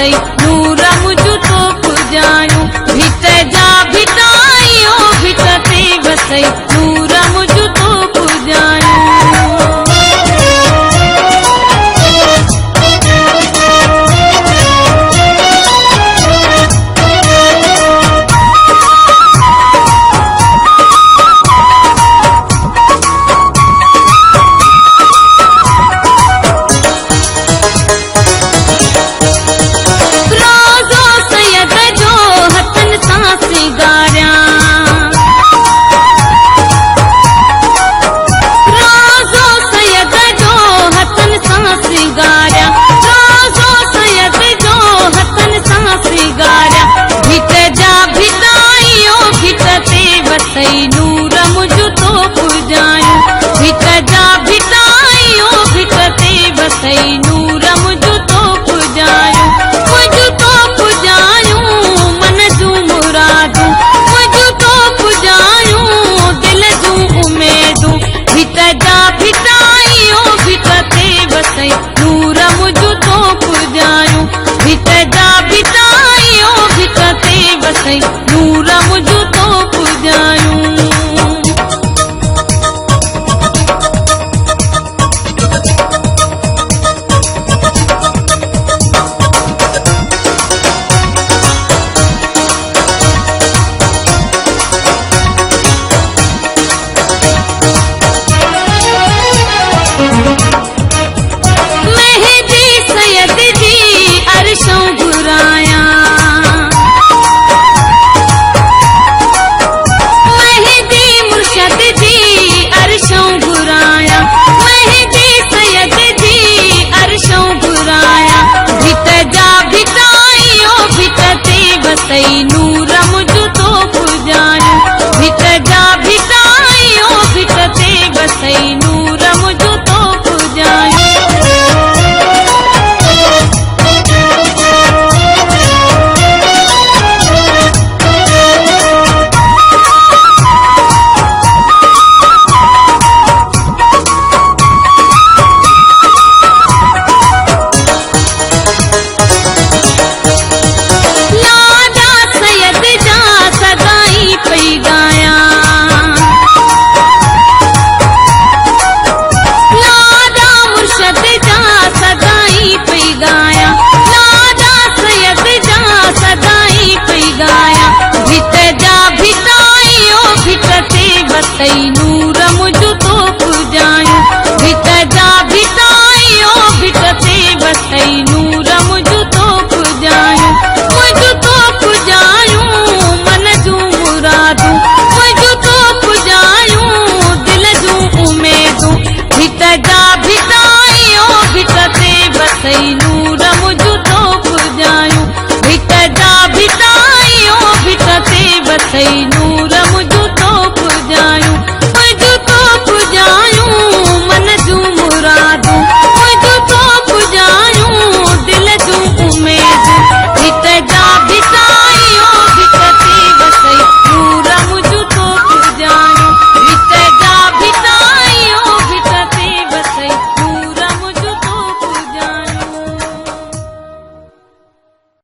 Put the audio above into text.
बसई नूर मुझु तो पुजायूं भित जा भिताइयो भितते बसई नूर मुझु तो पुजायूं नूर मुझु तो पुजायूं भित जा भिताइयो भितते बसई नूर मुझु तो पुजायूं मन जूं मुरादूं मुझु तो पुजायूं दिल जूं उमेदूं भित जा भिताइयो भितते बसई नूर मुझु तो पुजायूं भित जा भिताइयो भितते बसई नूर मुझु तो पुजायूं बसई नूर